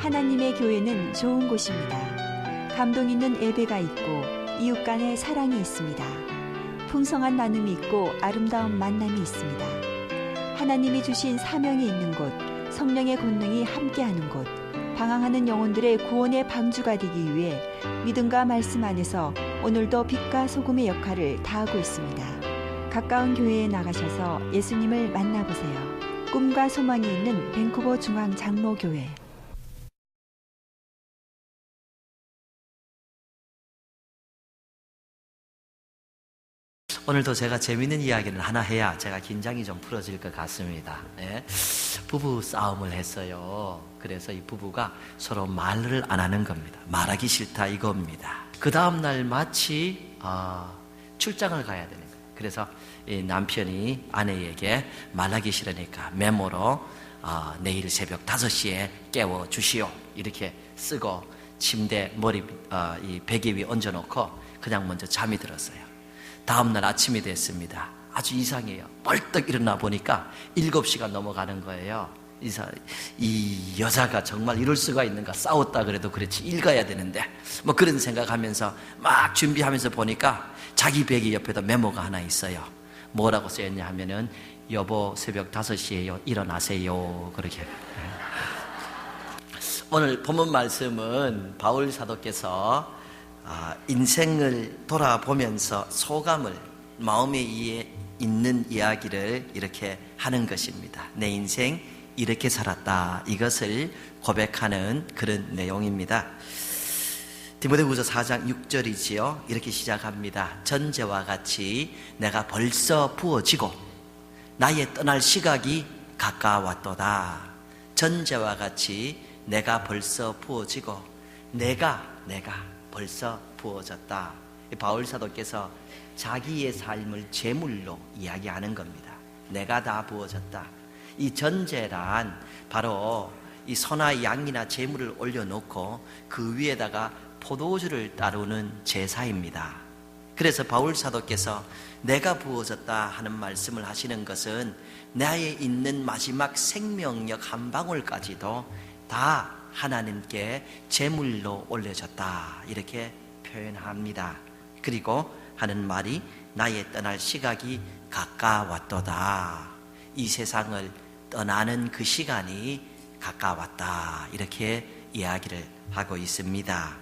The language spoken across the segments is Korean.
하나님의 교회는 좋은 곳입니다. 감동 있는 예배가 있고 이웃 간의 사랑이 있습니다. 풍성한 나눔이 있고 아름다운 만남이 있습니다. 하나님이 주신 사명이 있는 곳, 성령의 권능이 함께하는 곳, 방황하는 영혼들의 구원의 방주가 되기 위해 믿음과 말씀 안에서 오늘도 빛과 소금의 역할을 다하고 있습니다. 가까운 교회에 나가셔서 예수님을 만나보세요. 꿈과 소망이 있는 밴쿠버 중앙 장로교회. 오늘도 제가 재밌는 이야기를 하나 해야 제가 긴장이 좀 풀어질 것 같습니다. 네. 부부 싸움을 했어요. 그래서 이 부부가 서로 말을 안 하는 겁니다. 말하기 싫다 이겁니다. 그 다음날 마치 출장을 가야 되는 거예요. 그래서 이 남편이 아내에게 말하기 싫으니까 메모로 내일 새벽 5시에 깨워주시오 이렇게 쓰고 침대 이 베개 위에 얹어놓고 그냥 먼저 잠이 들었어요. 다음날 아침이 됐습니다. 아주 이상해요. 벌떡 일어나 보니까 7시가 넘어가는 거예요. 이 여자가 정말 이럴 수가 있는가, 싸웠다 그래도 그렇지 읽어야 되는데 뭐 그런 생각하면서 막 준비하면서 보니까 자기 베개 옆에도 메모가 하나 있어요. 뭐라고 쓰였냐 하면은 여보 새벽 5시에요 일어나세요 그렇게. 오늘 본문 말씀은 바울 사도께서 인생을 돌아보면서 소감을 마음에 있는 이야기를 이렇게 하는 것입니다. 내 인생 이렇게 살았다 이것을 고백하는 그런 내용입니다. 디모데후서 4장 6절이지요. 이렇게 시작합니다. 전제와 같이 내가 벌써 부어지고 나의 떠날 시각이 가까웠도다. 전제와 같이 내가 벌써 부어지고 내가 벌써 부어졌다. 바울 사도께서 자기의 삶을 제물로 이야기하는 겁니다. 내가 다 부어졌다. 이 전제란 바로 이 소나 양이나 제물을 올려놓고 그 위에다가 포도주를 따르는 제사입니다. 그래서 바울 사도께서 내가 부어졌다 하는 말씀을 하시는 것은 나의 있는 마지막 생명력 한 방울까지도 다 하나님께 제물로 올려졌다 이렇게 표현합니다. 그리고 하는 말이 나의 떠날 시각이 가까웠도다. 이 세상을 떠나는 그 시간이 가까웠다 이렇게 이야기를 하고 있습니다.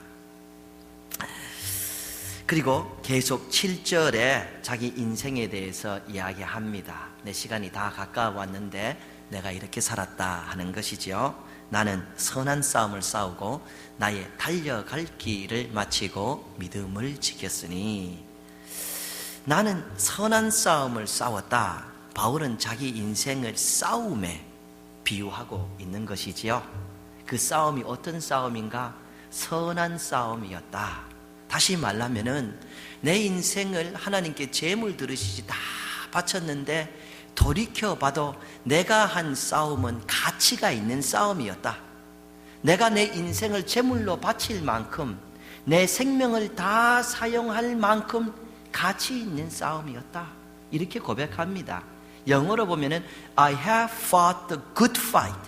그리고 계속 7절에 자기 인생에 대해서 이야기합니다. 내 시간이 다 가까웠는데 내가 이렇게 살았다 하는 것이죠. 나는 선한 싸움을 싸우고 나의 달려갈 길을 마치고 믿음을 지켰으니. 나는 선한 싸움을 싸웠다. 바울은 자기 인생을 싸움에 비유하고 있는 것이지요. 그 싸움이 어떤 싸움인가? 선한 싸움이었다. 다시 말하면은 내 인생을 하나님께 제물 들으시지 다 바쳤는데 돌이켜봐도 내가 한 싸움은 가치가 있는 싸움이었다. 내가 내 인생을 제물로 바칠 만큼 내 생명을 다 사용할 만큼 가치 있는 싸움이었다. 이렇게 고백합니다. 영어로 보면은 I have fought the good fight.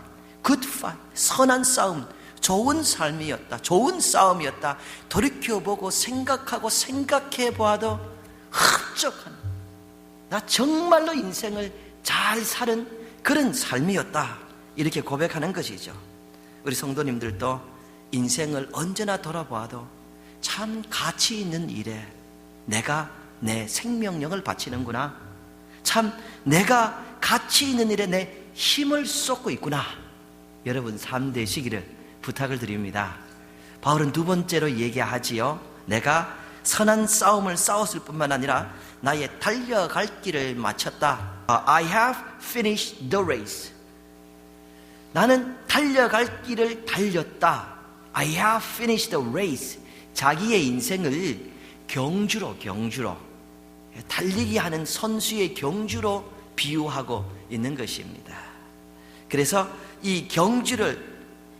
good fight. 선한 싸움. 좋은 삶이었다. 좋은 싸움이었다. 돌이켜보고 생각하고 생각해봐도 흡족한 나 정말로 인생을 잘 사는 그런 삶이었다. 이렇게 고백하는 것이죠. 우리 성도님들도 인생을 언제나 돌아봐도 참 가치 있는 일에 내가 내 생명력을 바치는구나. 참 내가 가치 있는 일에 내 힘을 쏟고 있구나. 여러분 삶 되시기를 부탁을 드립니다. 바울은 두 번째로 얘기하지요. 내가 선한 싸움을 싸웠을 뿐만 아니라 나의 달려갈 길을 마쳤다. I have finished the race. 나는 달려갈 길을 달렸다. I have finished the race. 자기의 인생을 경주로 달리기 하는 선수의 경주로 비유하고 있는 것입니다. 그래서 이 경주를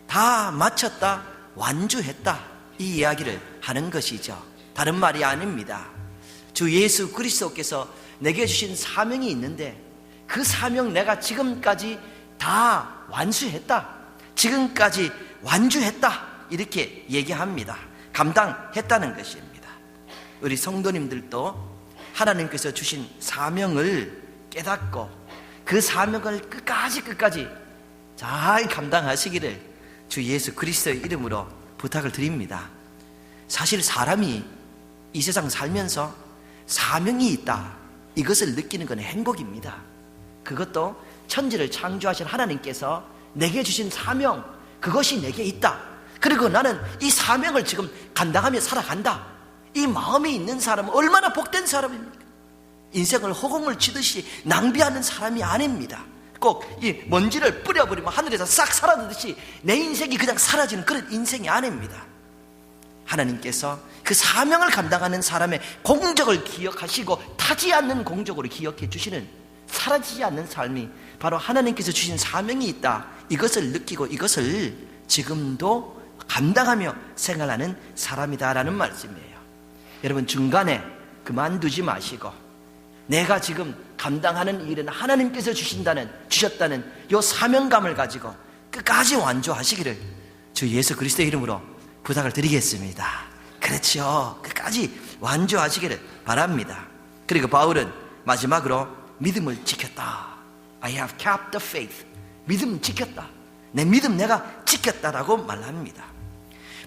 다 마쳤다, 완주했다 이 이야기를 하는 것이죠. 다른 말이 아닙니다. 주 예수 그리스도께서 내게 주신 사명이 있는데 그 사명 내가 지금까지 다 완수했다. 지금까지 완주했다 이렇게 얘기합니다. 감당했다는 것입니다. 우리 성도님들도 하나님께서 주신 사명을 깨닫고 그 사명을 끝까지 잘 감당하시기를 주 예수 그리스도의 이름으로 부탁을 드립니다. 사실 사람이 이 세상 살면서 사명이 있다, 이것을 느끼는 건 행복입니다. 그것도 천지를 창조하신 하나님께서 내게 주신 사명, 그것이 내게 있다. 그리고 나는 이 사명을 지금 감당하며 살아간다. 이 마음이 있는 사람은 얼마나 복된 사람입니까? 인생을 허공을 치듯이 낭비하는 사람이 아닙니다. 꼭 이 먼지를 뿌려버리면 하늘에서 싹 사라지듯이 내 인생이 그냥 사라지는 그런 인생이 아닙니다. 하나님께서 그 사명을 감당하는 사람의 공적을 기억하시고 타지 않는 공적으로 기억해 주시는, 사라지지 않는 삶이 바로 하나님께서 주신 사명이 있다, 이것을 느끼고 이것을 지금도 감당하며 생활하는 사람이다라는 말씀이에요. 여러분, 중간에 그만두지 마시고 내가 지금 감당하는 일은 하나님께서 주셨다는 이 사명감을 가지고 끝까지 완주하시기를 주 예수 그리스도의 이름으로 부탁을 드리겠습니다. 그렇죠. 끝까지 완주하시기를 바랍니다. 그리고 바울은 마지막으로 믿음을 지켰다. I have kept the faith. 믿음 지켰다. 내 믿음 내가 지켰다라고 말합니다.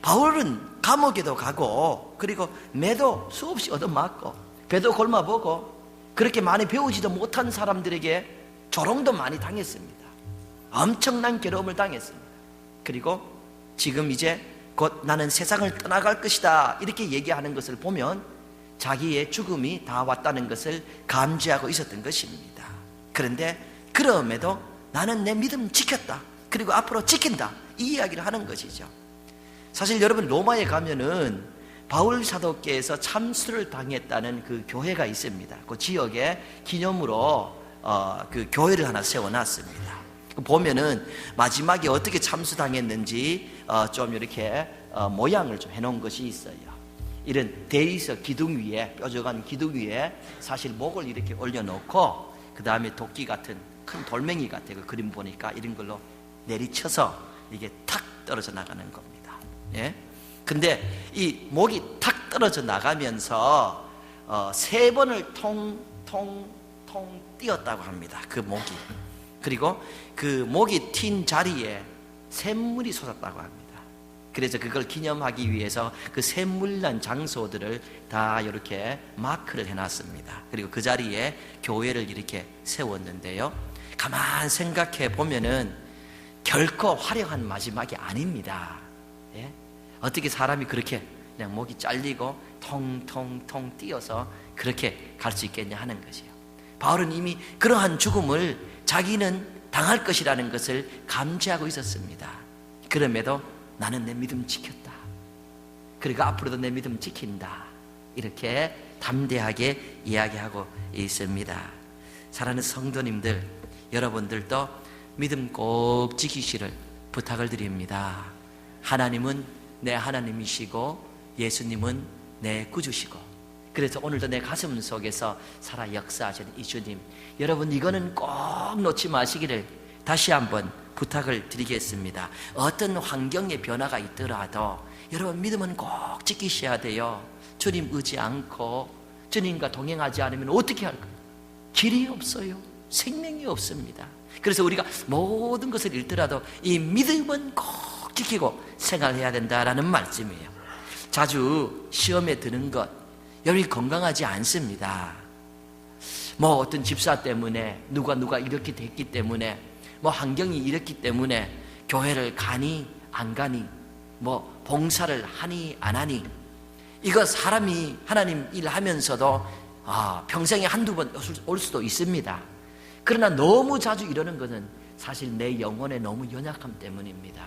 바울은 감옥에도 가고 그리고 매도 수없이 얻어맞고 배도 골마보고 그렇게 많이 배우지도 못한 사람들에게 조롱도 많이 당했습니다. 엄청난 괴로움을 당했습니다. 그리고 지금 이제 곧 나는 세상을 떠나갈 것이다 이렇게 얘기하는 것을 보면 자기의 죽음이 다 왔다는 것을 감지하고 있었던 것입니다. 그런데 그럼에도 나는 내 믿음 지켰다, 그리고 앞으로 지킨다, 이 이야기를 하는 것이죠. 사실 여러분, 로마에 가면은 바울 사도께서 참수를 당했다는 그 교회가 있습니다. 그 지역에 기념으로 그 교회를 하나 세워놨습니다. 보면은 마지막에 어떻게 참수당했는지 좀 이렇게 모양을 좀 해놓은 것이 있어요. 이런 대리석 기둥 위에, 뾰족한 기둥 위에 사실 목을 이렇게 올려놓고 그 다음에 도끼 같은 큰 돌멩이 같아요. 그 그림 보니까 이런 걸로 내리쳐서 이게 탁 떨어져 나가는 겁니다. 예? 근데 이 목이 탁 떨어져 나가면서 3번을 통통 띄었다고 합니다. 그 목이. 그리고 그 목이 튄 자리에 샘물이 솟았다고 합니다. 그래서 그걸 기념하기 위해서 그 샘물 난 장소들을 다 이렇게 마크를 해놨습니다. 그리고 그 자리에 교회를 이렇게 세웠는데요, 가만 생각해 보면은 결코 화려한 마지막이 아닙니다. 예? 어떻게 사람이 그렇게 그냥 목이 잘리고 통통통 뛰어서 그렇게 갈 수 있겠냐 하는 것이에요. 바울은 이미 그러한 죽음을 자기는 당할 것이라는 것을 감지하고 있었습니다. 그럼에도 나는 내 믿음 지켰다, 그리고 앞으로도 내 믿음 지킨다, 이렇게 담대하게 이야기하고 있습니다. 사랑하는 성도님들, 여러분들도 믿음 꼭 지키시를 부탁을 드립니다. 하나님은 내 하나님이시고 예수님은 내 구주시고, 그래서 오늘도 내 가슴 속에서 살아 역사하시는 이 주님, 여러분 이거는 꼭 놓지 마시기를 다시 한번 부탁을 드리겠습니다. 어떤 환경의 변화가 있더라도 여러분 믿음은 꼭 지키셔야 돼요. 주님 의지 않고 주님과 동행하지 않으면 어떻게 할까요? 길이 없어요. 생명이 없습니다. 그래서 우리가 모든 것을 잃더라도 이 믿음은 꼭 지키고 생활해야 된다라는 말씀이에요. 자주 시험에 드는 것, 여러분이 건강하지 않습니다. 뭐 어떤 집사 때문에 누가 이렇게 됐기 때문에, 뭐 환경이 이렇기 때문에 교회를 가니 안 가니, 뭐 봉사를 하니 안 하니, 이거 사람이 하나님 일하면서도 평생에 한두 번 올 수도 있습니다. 그러나 너무 자주 이러는 것은 사실 내 영혼의 너무 연약함 때문입니다.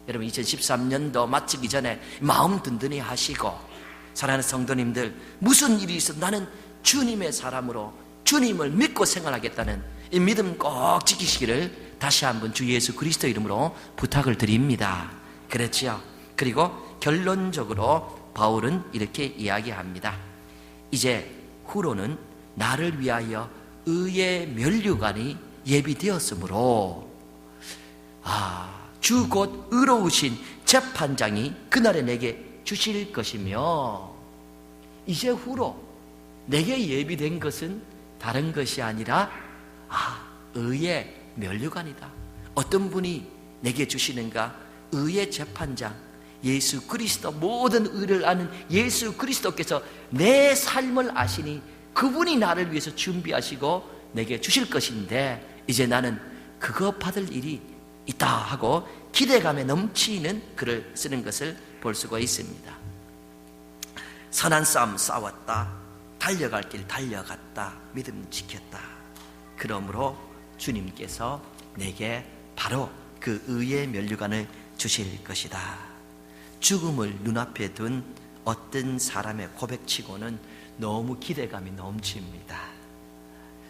여러분 2013년도 마치기 전에 마음 든든히 하시고, 사랑하는 성도님들, 무슨 일이 있어도 나는 주님의 사람으로 주님을 믿고 생활하겠다는 이 믿음 꼭 지키시기를 다시 한번 주 예수 그리스도 이름으로 부탁을 드립니다. 그렇지요. 그리고 결론적으로 바울은 이렇게 이야기합니다. 이제 후로는 나를 위하여 의의 면류관이 예비되었으므로, 주 곧 의로우신 재판장이 그날에 내게 주실 것이며, 이제 후로 내게 예비된 것은 다른 것이 아니라 의의 면류관이다. 어떤 분이 내게 주시는가? 의의 재판장, 예수 그리스도, 모든 의를 아는 예수 그리스도께서 내 삶을 아시니 그분이 나를 위해서 준비하시고 내게 주실 것인데, 이제 나는 그거 받을 일이 있다 하고 기대감에 넘치는 글을 쓰는 것을 볼 수가 있습니다. 선한 싸움 싸웠다. 달려갈 길 달려갔다. 믿음 지켰다. 그러므로 주님께서 내게 바로 그 의의 면류관을 주실 것이다. 죽음을 눈앞에 둔 어떤 사람의 고백치고는 너무 기대감이 넘칩니다.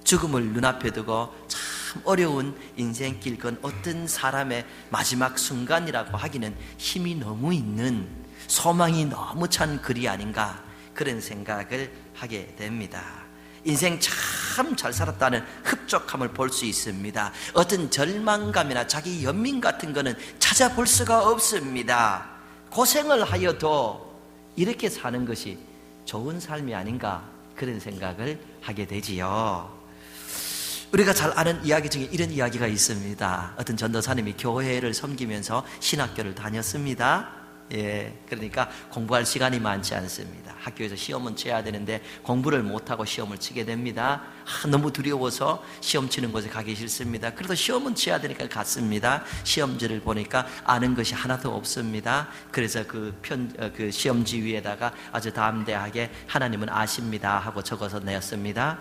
죽음을 눈앞에 두고 참 어려운 인생길 건 어떤 사람의 마지막 순간이라고 하기는 힘이 너무 있는, 소망이 너무 찬 글이 아닌가, 그런 생각을 하게 됩니다. 인생 참 잘 살았다는 흡족함을 볼 수 있습니다. 어떤 절망감이나 자기 연민 같은 거는 찾아볼 수가 없습니다. 고생을 하여도 이렇게 사는 것이 좋은 삶이 아닌가, 그런 생각을 하게 되지요. 우리가 잘 아는 이야기 중에 이런 이야기가 있습니다. 어떤 전도사님이 교회를 섬기면서 신학교를 다녔습니다. 그러니까 공부할 시간이 많지 않습니다. 학교에서 시험은 쳐야 되는데 공부를 못하고 시험을 치게 됩니다. 너무 두려워서 시험 치는 곳에 가기 싫습니다. 그래도 시험은 쳐야 되니까 갔습니다. 시험지를 보니까 아는 것이 하나도 없습니다. 그래서 그 시험지 위에다가 아주 담대하게 하나님은 아십니다 하고 적어서 내었습니다.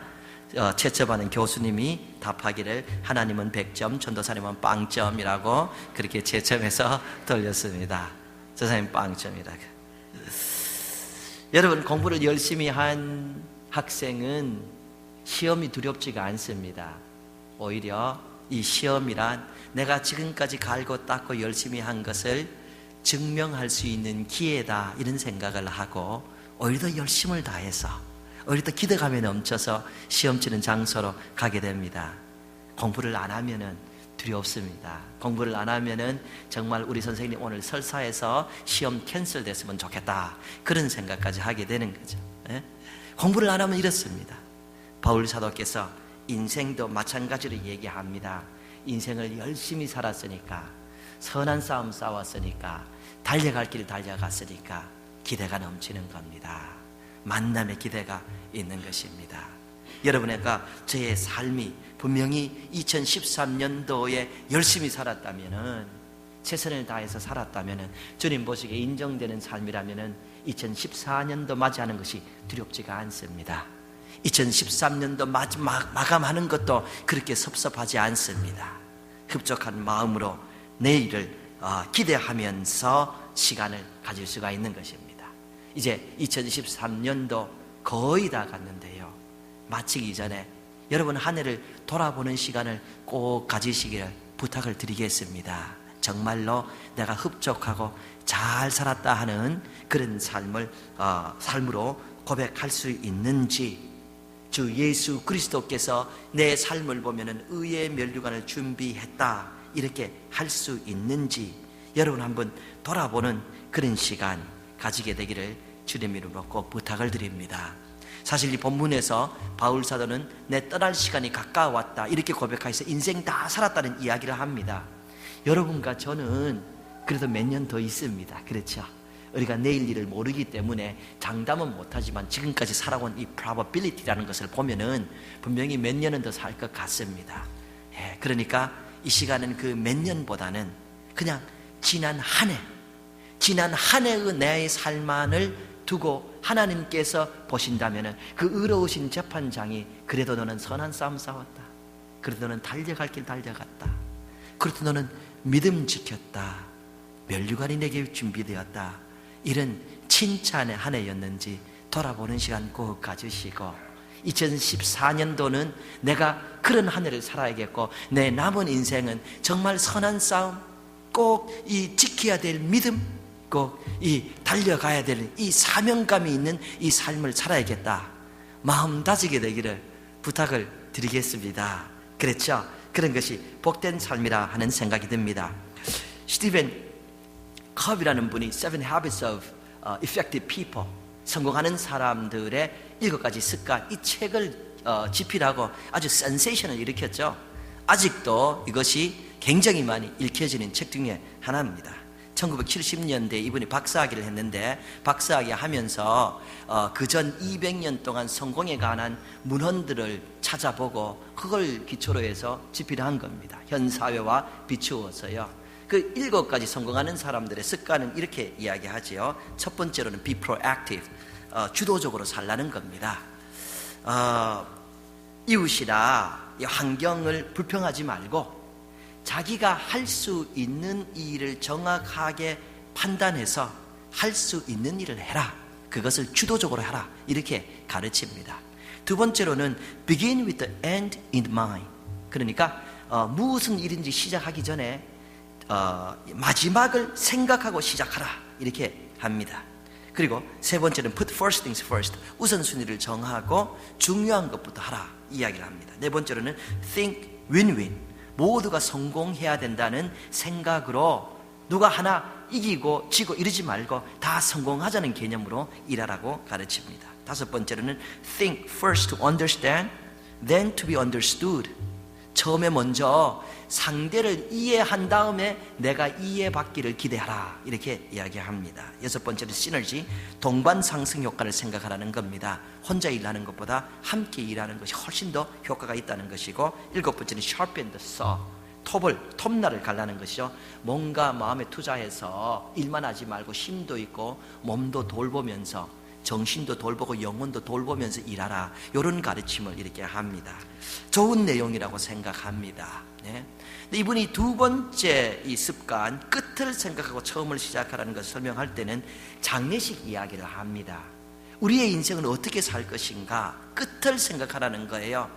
채점하는 교수님이 답하기를 하나님은 100점, 전도사님은 빵점이라고 그렇게 채점해서 돌렸습니다. 전도사님 빵점이라고. 여러분, 공부를 열심히 한 학생은 시험이 두렵지가 않습니다. 오히려 이 시험이란 내가 지금까지 갈고 닦고 열심히 한 것을 증명할 수 있는 기회다, 이런 생각을 하고 오히려 더 열심을 다해서, 오히려 더 기대감에 넘쳐서 시험 치는 장소로 가게 됩니다. 공부를 안 하면은 두렵습니다. 공부를 안 하면은 정말 우리 선생님 오늘 설사해서 시험 캔슬됐으면 좋겠다, 그런 생각까지 하게 되는 거죠. 공부를 안 하면 이렇습니다. 바울 사도께서 인생도 마찬가지로 얘기합니다. 인생을 열심히 살았으니까, 선한 싸움 싸웠으니까, 달려갈 길 달려갔으니까 기대가 넘치는 겁니다. 만남의 기대가 있는 것입니다. 여러분과 저의 삶이 분명히 2013년도에 열심히 살았다면은, 최선을 다해서 살았다면은, 주님 보시기에 인정되는 삶이라면은 2014년도 맞이하는 것이 두렵지가 않습니다. 2013년도 마감하는 것도 그렇게 섭섭하지 않습니다. 흡족한 마음으로 내일을 기대하면서 시간을 가질 수가 있는 것입니다. 이제 2013년도 거의 다 갔는데요, 마치기 전에 여러분 한 해를 돌아보는 시간을 꼭 가지시기를 부탁을 드리겠습니다. 정말로 내가 흡족하고 잘 살았다 하는 그런 삶으로 고백할 수 있는지, 주 예수 그리스도께서 내 삶을 보면은 의의 면류관을 준비했다, 이렇게 할 수 있는지 여러분 한번 돌아보는 그런 시간 가지게 되기를 주님 이름으로 꼭 부탁을 드립니다. 사실 이 본문에서 바울 사도는 내 떠날 시간이 가까웠다, 이렇게 고백해서 인생 다 살았다는 이야기를 합니다. 여러분과 저는 그래도 몇 년 더 있습니다. 그렇죠? 우리가 내일 일을 모르기 때문에 장담은 못하지만 지금까지 살아온 이 probability라는 것을 보면은 분명히 몇 년은 더 살 것 같습니다. 그러니까 이 시간은 그 몇 년보다는 그냥 지난 한 해의 내 삶만을 두고 하나님께서 보신다면은 그 의로우신 재판장이 그래도 너는 선한 싸움 싸웠다, 그래도 너는 달려갈 길 달려갔다, 그래도 너는 믿음 지켰다, 면류관이 내게 준비되었다, 이런 칭찬의 한 해였는지 돌아보는 시간 꼭 가지시고, 2014년도는 내가 그런 한 해를 살아야겠고, 내 남은 인생은 정말 선한 싸움, 꼭 이 지켜야 될 믿음, 꼭 이 달려가야 될 이 사명감이 있는 이 삶을 살아야겠다, 마음 다지게 되기를 부탁을 드리겠습니다. 그렇죠? 그런 것이 복된 삶이라 하는 생각이 듭니다. 스티븐 커비라는 분이 Seven Habits of Effective People, 성공하는 사람들의 7가지 습관, 이 책을 집필하고 아주 센세이션을 일으켰죠. 아직도 이것이 굉장히 많이 읽혀지는 책 중에 하나입니다. 1970년대에 이분이 박사학위를 했는데, 박사학위 하면서 그전 200년 동안 성공에 관한 문헌들을 찾아보고 그걸 기초로 해서 집필한 겁니다. 현 사회와 비추어서요. 그 7가지 성공하는 사람들의 습관은 이렇게 이야기하지요. 첫 번째로는 be proactive, 주도적으로 살라는 겁니다. 이웃이나 환경을 불평하지 말고 자기가 할 수 있는 일을 정확하게 판단해서 할 수 있는 일을 해라. 그것을 주도적으로 하라. 이렇게 가르칩니다. 두 번째로는 begin with the end in mind. 그러니까 무슨 일인지 시작하기 전에 마지막을 생각하고 시작하라. 이렇게 합니다. 그리고 세 번째는 put first things first. 우선순위를 정하고 중요한 것부터 하라. 이야기를 합니다. 네 번째로는 think win-win. 모두가 성공해야 된다는 생각으로 누가 하나 이기고 지고 이러지 말고 다 성공하자는 개념으로 일하라고 가르칩니다. 다섯 번째로는 think first to understand, then to be understood. 처음에 먼저 상대를 이해한 다음에 내가 이해받기를 기대하라. 이렇게 이야기합니다. 여섯 번째는 시너지, 동반 상승 효과를 생각하라는 겁니다. 혼자 일하는 것보다 함께 일하는 것이 훨씬 더 효과가 있다는 것이고, 일곱 번째는 sharpen the saw, 톱날을 갈라는 것이죠. 뭔가 마음에 투자해서 일만 하지 말고 힘도 있고 몸도 돌보면서 정신도 돌보고 영혼도 돌보면서 일하라. 이런 가르침을 이렇게 합니다. 좋은 내용이라고 생각합니다. 네. 이분이 두 번째 이 습관, 끝을 생각하고 처음을 시작하라는 것을 설명할 때는 장례식 이야기를 합니다. 우리의 인생은 어떻게 살 것인가, 끝을 생각하라는 거예요.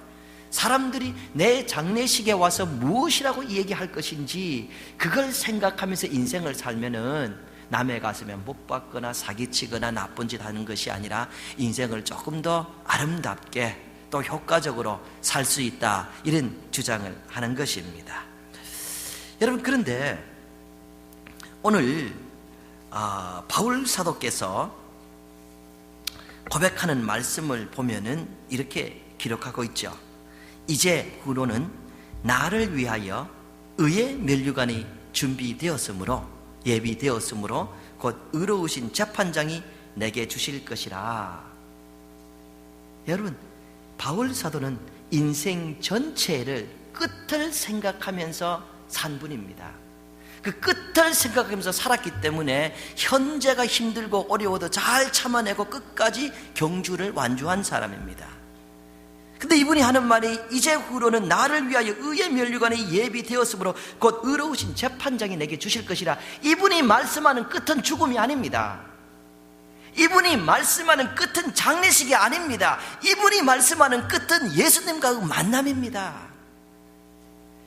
사람들이 내 장례식에 와서 무엇이라고 얘기할 것인지 그걸 생각하면서 인생을 살면은 남의 가슴에 못 박거나 사기치거나 나쁜 짓 하는 것이 아니라 인생을 조금 더 아름답게 또 효과적으로 살 수 있다, 이런 주장을 하는 것입니다. 여러분, 그런데 오늘 바울 사도께서 고백하는 말씀을 보면은 이렇게 기록하고 있죠. 이제 후로는 나를 위하여 의의 면류관이 예비되었으므로 곧 의로우신 재판장이 내게 주실 것이라. 여러분, 바울 사도는 인생 전체를 끝을 생각하면서 산 분입니다. 그 끝을 생각하면서 살았기 때문에 현재가 힘들고 어려워도 잘 참아내고 끝까지 경주를 완주한 사람입니다. 근데 이분이 하는 말이 이제 후로는 나를 위하여 의의 면류관이 예비되었으므로 곧 의로우신 재판장이 내게 주실 것이라. 이분이 말씀하는 끝은 죽음이 아닙니다. 이분이 말씀하는 끝은 장례식이 아닙니다. 이분이 말씀하는 끝은 예수님과의 만남입니다.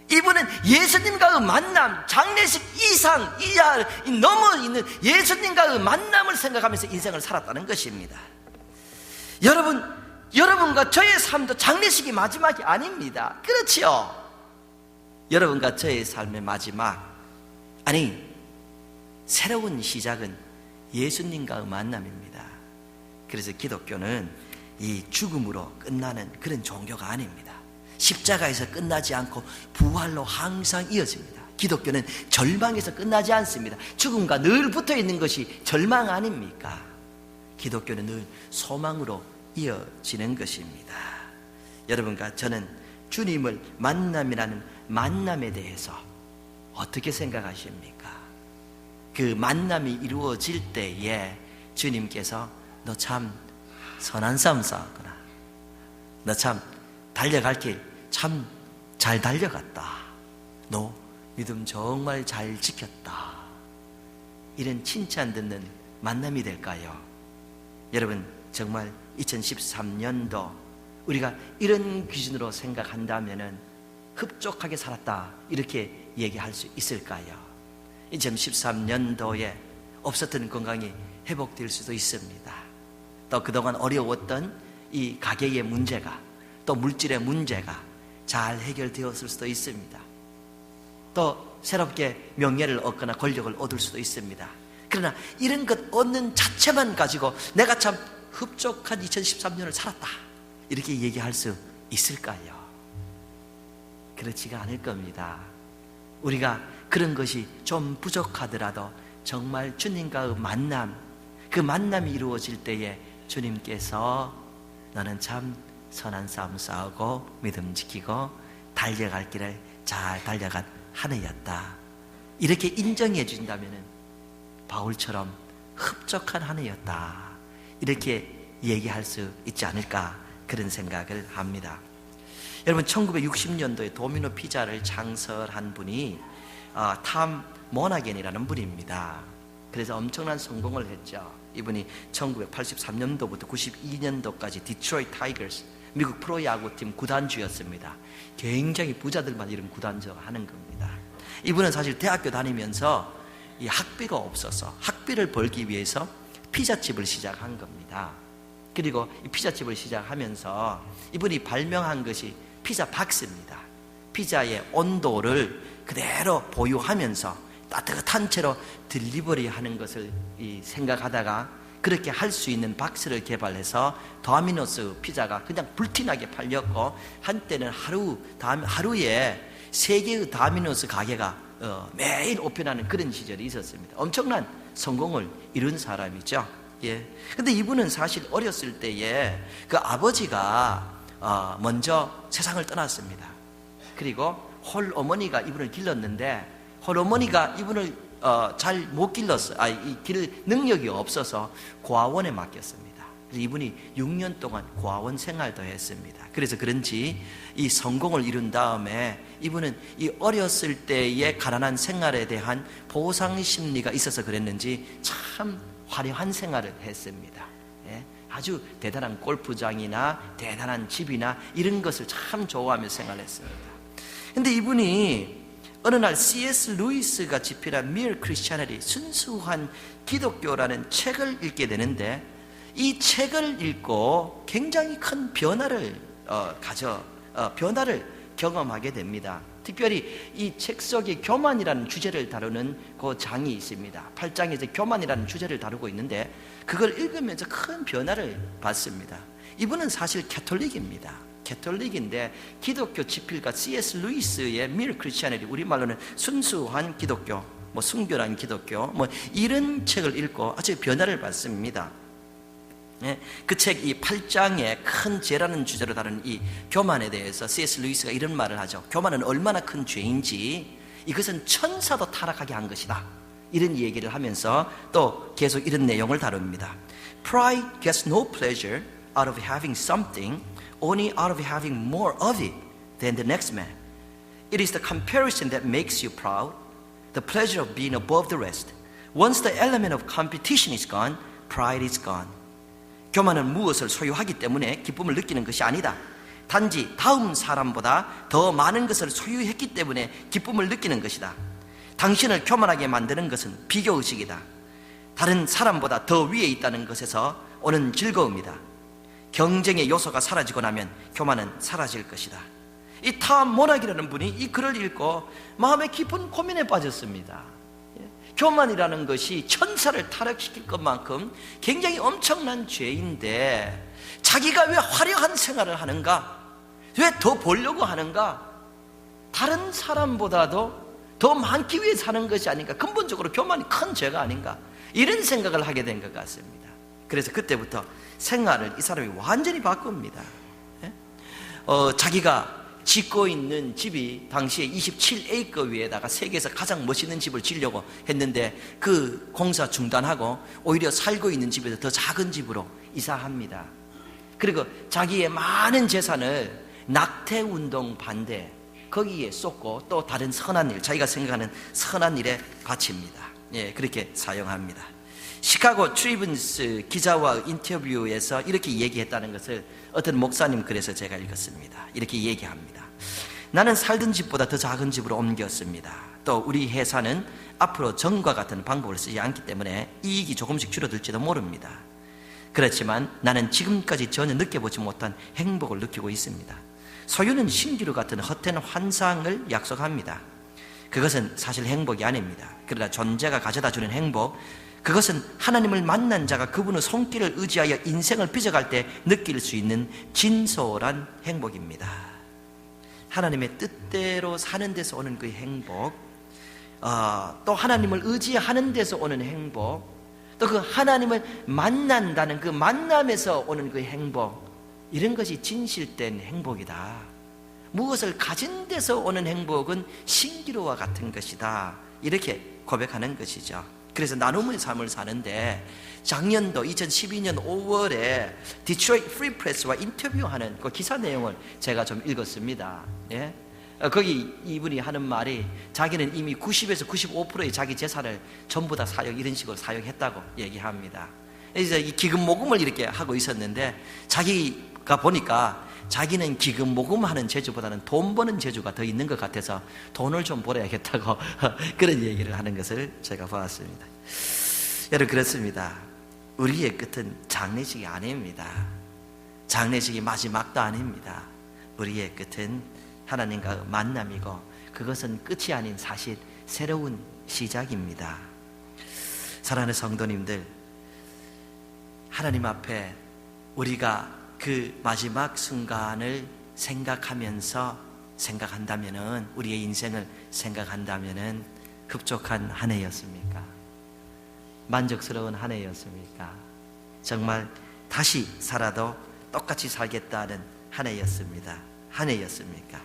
이분은 예수님과의 만남, 장례식 이상 이하 넘어 있는 예수님과의 만남을 생각하면서 인생을 살았다는 것입니다. 여러분과 저의 삶도 장례식이 마지막이 아닙니다. 그렇지요? 여러분과 저의 삶의 마지막, 아니 새로운 시작은 예수님과의 만남입니다. 그래서 기독교는 이 죽음으로 끝나는 그런 종교가 아닙니다. 십자가에서 끝나지 않고 부활로 항상 이어집니다. 기독교는 절망에서 끝나지 않습니다. 죽음과 늘 붙어있는 것이 절망 아닙니까? 기독교는 늘 소망으로 이어지는 것입니다. 여러분과 저는 주님을 만남이라는 만남에 대해서 어떻게 생각하십니까? 그 만남이 이루어질 때에 주님께서 너 참 선한 싸움 싸웠구나, 너 참 달려갈 길 참 잘 달려갔다, 너 믿음 정말 잘 지켰다, 이런 칭찬 듣는 만남이 될까요? 여러분, 정말 2013년도 우리가 이런 기준으로 생각한다면 흡족하게 살았다, 이렇게 얘기할 수 있을까요? 2013년도에 없었던 건강이 회복될 수도 있습니다. 또 그동안 어려웠던 이 가계의 문제가, 또 물질의 문제가 잘 해결되었을 수도 있습니다. 또 새롭게 명예를 얻거나 권력을 얻을 수도 있습니다. 그러나 이런 것 얻는 자체만 가지고 내가 참 흡족한 2013년을 살았다 이렇게 얘기할 수 있을까요? 그렇지가 않을 겁니다. 우리가 그런 것이 좀 부족하더라도 정말 주님과의 만남, 그 만남이 이루어질 때에 주님께서 너는 참 선한 싸움 싸우고 믿음 지키고 달려갈 길을 잘 달려간 한 해였다 이렇게 인정해 준다면 바울처럼 흡족한 한 해였다 이렇게 얘기할 수 있지 않을까 그런 생각을 합니다. 여러분 1960년도에 도미노 피자를 창설한 분이 탐 모나겐이라는 분입니다. 그래서 엄청난 성공을 했죠. 이분이 1983년도부터 92년도까지 디트로이트 타이거스 미국 프로야구팀 구단주였습니다. 굉장히 부자들만 이런 구단주 하는 겁니다. 이분은 사실 대학교 다니면서 이 학비가 없어서 학비를 벌기 위해서 피자집을 시작한 겁니다. 그리고 이 피자집을 시작하면서 이분이 발명한 것이 피자 박스입니다. 피자의 온도를 그대로 보유하면서 따뜻한 채로 딜리버리 하는 것을 생각하다가 그렇게 할 수 있는 박스를 개발해서 도미노스 피자가 그냥 불티나게 팔렸고 한때는 하루에 3개의 도미노스 가게가 매일 오픈하는 그런 시절이 있었습니다. 엄청난 성공을 이룬 사람이죠. 예. 근데 이분은 사실 어렸을 때에 그 아버지가 먼저 세상을 떠났습니다. 그리고 홀 어머니가 이분을 길렀는데 홀 어머니가 이분을 잘 못 길렀어요. 길 능력이 없어서 고아원에 맡겼습니다. 그래서 이분이 6년 동안 고아원 생활도 했습니다. 그래서 그런지 이 성공을 이룬 다음에 이분은 이 어렸을 때의 가난한 생활에 대한 보상 심리가 있어서 그랬는지 참 화려한 생활을 했습니다. 예? 아주 대단한 골프장이나 대단한 집이나 이런 것을 참 좋아하며 생활했습니다. 근데 이분이 어느 날 C.S. 루이스가 집필한 Mere Christianity, 순수한 기독교라는 책을 읽게 되는데 이 책을 읽고 굉장히 큰 변화를 경험하게 됩니다. 특별히 이 책 속에 교만이라는 주제를 다루는 그 장이 있습니다. 8장에서 교만이라는 주제를 다루고 있는데 그걸 읽으면서 큰 변화를 받습니다. 이분은 사실 캐톨릭입니다. 캐톨릭인데 기독교 집필가 C.S. 루이스의 Mere Christianity, 우리말로는 순수한 기독교, 순결한 기독교, 이런 책을 읽고 아주 변화를 받습니다. 예, 그 책 이 8장에 큰 죄라는 주제로 다룬 이 교만에 대해서 C.S. 루이스가 이런 말을 하죠. 교만은 얼마나 큰 죄인지 이것은 천사도 타락하게 한 것이다. 이런 얘기를 하면서 또 계속 이런 내용을 다룹니다. Pride gets no pleasure out of having something, only out of having more of it than the next man. It is the comparison that makes you proud, the pleasure of being above the rest. Once the element of competition is gone, pride is gone. 교만은 무엇을 소유하기 때문에 기쁨을 느끼는 것이 아니다. 단지 다음 사람보다 더 많은 것을 소유했기 때문에 기쁨을 느끼는 것이다. 당신을 교만하게 만드는 것은 비교의식이다. 다른 사람보다 더 위에 있다는 것에서 오는 즐거움이다. 경쟁의 요소가 사라지고 나면 교만은 사라질 것이다. 이 탐 모나겐이라는 분이 이 글을 읽고 마음에 깊은 고민에 빠졌습니다. 교만이라는 것이 천사를 타락시킬 것만큼 굉장히 엄청난 죄인데 자기가 왜 화려한 생활을 하는가? 왜 더 벌려고 하는가? 다른 사람보다도 더 많기 위해 사는 것이 아닌가? 근본적으로 교만이 큰 죄가 아닌가? 이런 생각을 하게 된 것 같습니다. 그래서 그때부터 생활을 이 사람이 완전히 바꿉니다. 자기가 짓고 있는 집이 당시에 27에이커 위에다가 세계에서 가장 멋있는 집을 지으려고 했는데 그 공사 중단하고 오히려 살고 있는 집에서 더 작은 집으로 이사합니다. 그리고 자기의 많은 재산을 낙태운동 반대 거기에 쏟고 또 다른 선한 일, 자기가 생각하는 선한 일에 바칩니다. 예, 그렇게 사용합니다. 시카고 트리뷴스 기자와 인터뷰에서 이렇게 얘기했다는 것을 어떤 목사님 글에서 제가 읽었습니다. 이렇게 얘기합니다. 나는 살던 집보다 더 작은 집으로 옮겼습니다. 또 우리 회사는 앞으로 전과 같은 방법을 쓰지 않기 때문에 이익이 조금씩 줄어들지도 모릅니다. 그렇지만 나는 지금까지 전혀 느껴보지 못한 행복을 느끼고 있습니다. 소유는 신기루 같은 헛된 환상을 약속합니다. 그것은 사실 행복이 아닙니다. 그러나 존재가 가져다 주는 행복, 그것은 하나님을 만난 자가 그분의 손길을 의지하여 인생을 빚어갈 때 느낄 수 있는 진솔한 행복입니다. 하나님의 뜻대로 사는 데서 오는 그 행복, 또 하나님을 의지하는 데서 오는 행복, 또 그 하나님을 만난다는 그 만남에서 오는 그 행복, 이런 것이 진실된 행복이다. 무엇을 가진 데서 오는 행복은 신기루와 같은 것이다. 이렇게 고백하는 것이죠. 그래서 나눔의 삶을 사는데 작년도 2012년 5월에 디트로이트 프리 프레스와 인터뷰하는 그 기사 내용을 제가 좀 읽었습니다. 예? 거기 이분이 하는 말이 자기는 이미 90에서 95%의 자기 재산을 전부 다 이런 식으로 사용했다고 얘기합니다. 그래서 이 기금 모금을 이렇게 하고 있었는데 자기가 보니까 자기는 기금 모금하는 재주보다는 돈 버는 재주가 더 있는 것 같아서 돈을 좀 벌어야겠다고 그런 얘기를 하는 것을 제가 보았습니다. 여러분, 그렇습니다. 우리의 끝은 장례식이 아닙니다. 장례식이 마지막도 아닙니다. 우리의 끝은 하나님과 만남이고, 그것은 끝이 아닌 사실 새로운 시작입니다. 사랑하는 성도님들, 하나님 앞에 우리가 그 마지막 순간을 생각한다면은, 우리의 인생을 생각한다면은 흡족한 한 해였습니까? 만족스러운 한 해였습니까? 정말 다시 살아도 똑같이 살겠다는 한 해였습니다. 한 해였습니까?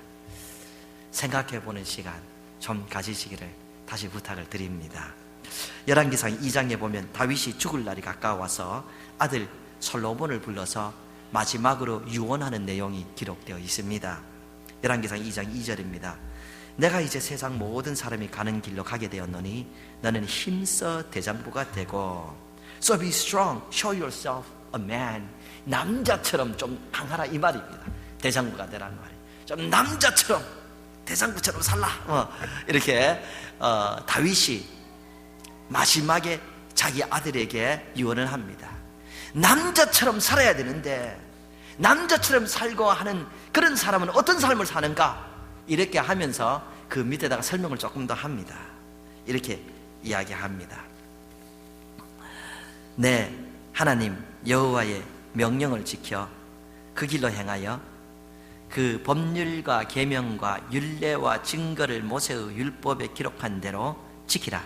생각해보는 시간 좀 가지시기를 다시 부탁을 드립니다. 열왕기상 2장에 보면 다윗이 죽을 날이 가까워서 아들 솔로몬을 불러서 마지막으로 유언하는 내용이 기록되어 있습니다. 열왕기상 2장 2절입니다. 내가 이제 세상 모든 사람이 가는 길로 가게 되었노니 너는 힘써 대장부가 되고, So be strong, show yourself a man. 남자처럼 좀 강하라 이 말입니다. 대장부가 되라는 말이에요. 좀 남자처럼 대장부처럼 살라. 이렇게 다윗이 마지막에 자기 아들에게 유언을 합니다. 남자처럼 살아야 되는데 남자처럼 살고 하는 그런 사람은 어떤 삶을 사는가? 이렇게 하면서 그 밑에다가 설명을 조금 더 합니다. 이렇게 이야기합니다. 네, 하나님 여호와의 명령을 지켜 그 길로 행하여 그 법률과 계명과 율례와 증거를 모세의 율법에 기록한 대로 지키라.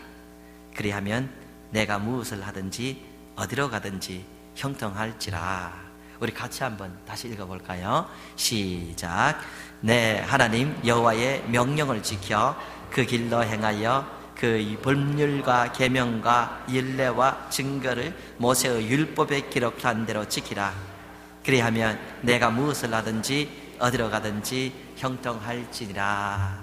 그리하면 내가 무엇을 하든지 어디로 가든지 형통할지라. 우리 같이 한번 다시 읽어볼까요? 시작. 네, 하나님 여호와의 명령을 지켜 그 길로 행하여 그 법률과 계명과 율례와 증거를 모세의 율법에 기록한 대로 지키라. 그리하면 내가 무엇을 하든지 어디로 가든지 형통할지니라.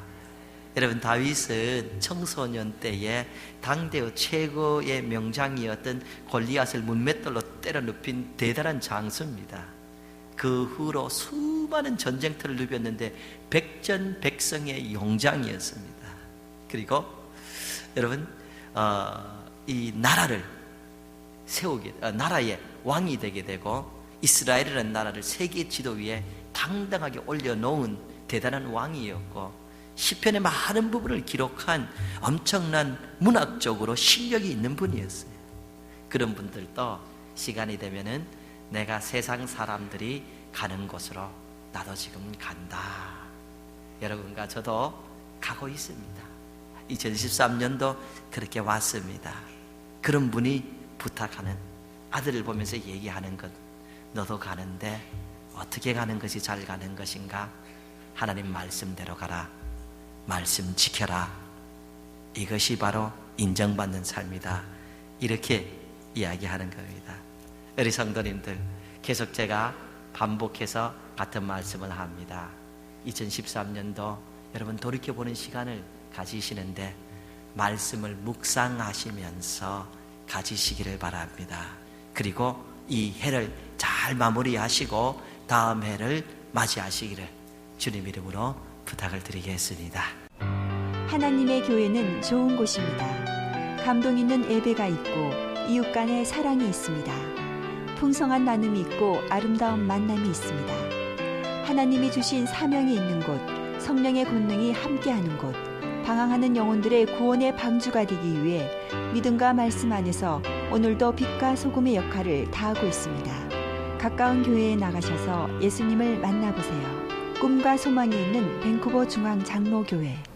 여러분, 다윗은 청소년 때에 당대의 최고의 명장이었던 골리앗을 문맷돌로 때려 눕힌 대단한 장수입니다. 그 후로 수많은 전쟁터를 누볐는데 백전백승의 용장이었습니다. 그리고 여러분, 이 나라를 나라의 왕이 되게 되고 이스라엘이라는 나라를 세계 지도 위에 당당하게 올려놓은 대단한 왕이었고, 시편의 많은 부분을 기록한 엄청난 문학적으로 실력이 있는 분이었어요. 그런 분들도 시간이 되면은 내가 세상 사람들이 가는 곳으로 나도 지금 간다. 여러분과 저도 가고 있습니다. 2013년도 그렇게 왔습니다. 그런 분이 부탁하는, 아들을 보면서 얘기하는 것, 너도 가는데 어떻게 가는 것이 잘 가는 것인가? 하나님 말씀대로 가라. 말씀 지켜라. 이것이 바로 인정받는 삶이다. 이렇게 이야기하는 겁니다. 우리 성도님들, 계속 제가 반복해서 같은 말씀을 합니다. 2013년도 여러분 돌이켜보는 시간을 가지시는데 말씀을 묵상하시면서 가지시기를 바랍니다. 그리고 이 해를 잘 마무리하시고 다음 해를 맞이하시기를 주님 이름으로 부탁을 드리겠습니다. 하나님의 교회는 좋은 곳입니다. 감동 있는 예배가 있고 이웃 간의 사랑이 있습니다. 풍성한 나눔이 있고 아름다운 만남이 있습니다. 하나님이 주신 사명이 있는 곳, 성령의 권능이 함께하는 곳, 방황하는 영혼들의 구원의 방주가 되기 위해 믿음과 말씀 안에서 오늘도 빛과 소금의 역할을 다하고 있습니다. 가까운 교회에 나가셔서 예수님을 만나보세요. 꿈과 소망이 있는 밴쿠버 중앙 장로교회.